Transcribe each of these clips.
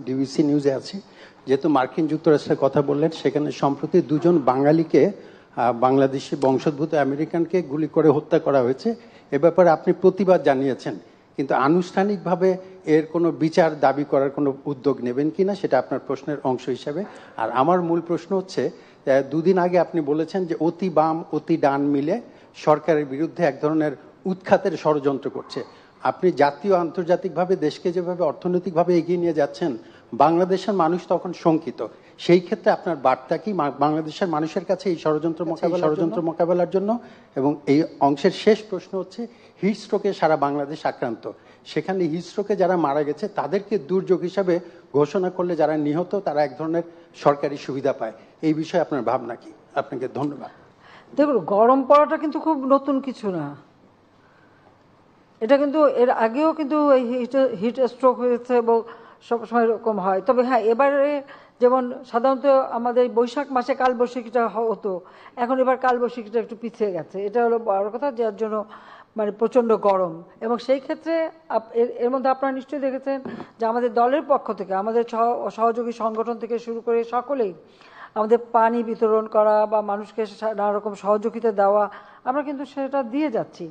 DBC নিউজে আছি, যেহেতু মার্কিন যুক্তরাষ্ট্রের কথা বললেন, সেখানে সম্প্রতি দুজন বাঙালিকে বাংলাদেশি বংশোদ্ভূত আমেরিকানকে গুলি করে হত্যা করা হয়েছে। এ ব্যাপারে আপনি প্রতিবাদ জানিয়েছেন, কিন্তু আনুষ্ঠানিকভাবে এর কোনো বিচার দাবি করার কোনো উদ্যোগ নেবেন কিনা সেটা আপনার প্রশ্নের অংশ হিসাবে। আর আমার মূল প্রশ্ন হচ্ছে, দুদিন আগে আপনি বলেছেন যে অতি বাম অতি ডান মিলে সরকারের বিরুদ্ধে এক ধরনের উৎখাতের ষড়যন্ত্র করছে। আপনি জাতীয় আন্তর্জাতিকভাবে দেশকে যেভাবে অর্থনৈতিকভাবে এগিয়ে নিয়ে যাচ্ছেন, বাংলাদেশের মানুষ তখন শঙ্কিত। সেই ক্ষেত্রে আপনার বার্তা কি বাংলাদেশের মানুষের কাছে এই ষড়যন্ত্র মোকাবেলার জন্য? এবং এই অংশের শেষ প্রশ্ন হচ্ছে, হিটস্ট্রোকে সারা বাংলাদেশ আক্রান্ত, সেখানে হিটস্ট্রোকে যারা মারা গেছে তাদেরকে দুর্যোগ হিসাবে ঘোষণা করলে যারা নিহত তারা এক ধরনের সরকারি সুবিধা পায়। এই বিষয়ে আপনার ভাবনা কি? আপনাকে ধন্যবাদ। দেখুন, গরম পড়াটা কিন্তু খুব নতুন কিছু না। এটা কিন্তু এর আগেও কিন্তু হিট স্ট্রোক হয়েছে এবং সবসময় এরকম হয়। তবে হ্যাঁ, এবারে যেমন সাধারণত আমাদের বৈশাখ মাসে কালবৈশাখীটা হতো, এখন এবার কালবৈশাখীটা একটু পিছিয়ে গেছে। এটা হলো বড় কথা, যার জন্য মানে প্রচণ্ড গরম। এবং সেই ক্ষেত্রে এর মধ্যে আপনারা নিশ্চয়ই দেখেছেন যে আমাদের দলের পক্ষ থেকে, আমাদের সহযোগী সংগঠন থেকে শুরু করে সকলেই আমাদের পানি বিতরণ করা বা মানুষকে নানা রকম সহযোগিতা দেওয়া, আমরা কিন্তু সেটা দিয়ে যাচ্ছি।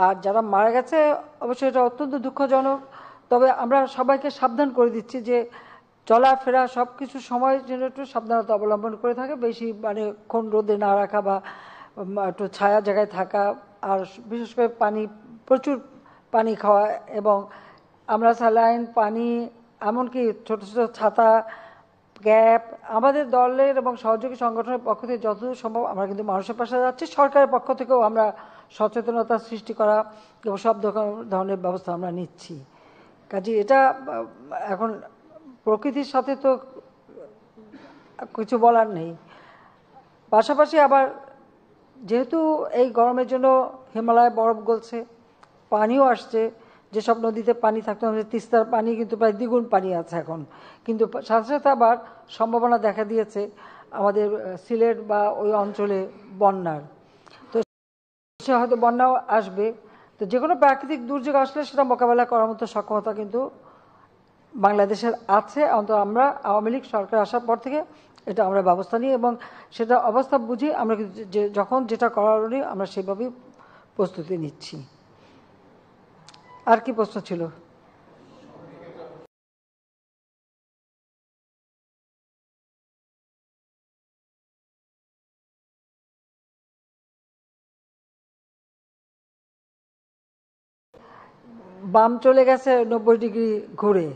আর যারা মারা গেছে অবশ্যই এটা অত্যন্ত দুঃখজনক। তবে আমরা সবাইকে সাবধান করে দিচ্ছি যে চলাফেরা সব কিছু সময় যেন একটু সাবধানতা অবলম্বন করে থাকে, বেশি মানে কোন রোদে না রাখা বা একটু ছায়া জায়গায় থাকা, আর বিশেষ করে প্রচুর পানি খাওয়া, এবং আমরা স্যালাইন, পানি, এমনকি ছোট ছোট ছাতা, ক্যাপ, আমাদের দলের এবং সহযোগী সংগঠনের পক্ষ থেকে যতদূর সম্ভব আমরা কিন্তু মানুষের পাশে যাচ্ছি। সরকারের পক্ষ থেকেও আমরা সচেতনতা সৃষ্টি করা এবং সব ধরনের ব্যবস্থা আমরা নিচ্ছি। কাজে এটা এখন প্রকৃতির সাথে তো কিছু বলার নেই। পাশাপাশি আবার যেহেতু এই গরমের জন্য হিমালয়ে বরফ গলছে, পানিও আসছে, যেসব নদীতে পানি থাকতো, আমাদের তিস্তার পানি কিন্তু প্রায় দ্বিগুণ পানি আছে এখন। কিন্তু সাথে সাথে আবার সম্ভাবনা দেখা দিয়েছে আমাদের সিলেট বা ওই অঞ্চলে বন্যার। তো সে হয়তো বন্যাও আসবে। তো যে কোনো প্রাকৃতিক দুর্যোগ আসলে সেটা মোকাবেলা করার মতো সক্ষমতা কিন্তু বাংলাদেশের আছে। অন্তত আমরা আওয়ামী লীগ সরকার আসার পর থেকে এটা আমরা ব্যবস্থা নিই, এবং সেটা অবস্থা বুঝি আমরা যখন যেটা করার আমরা সেভাবেই প্রস্তুতি নিচ্ছি। আর কি প্রশ্ন ছিল? বাম চলে গেছে 90 ডিগ্রি ঘুরে।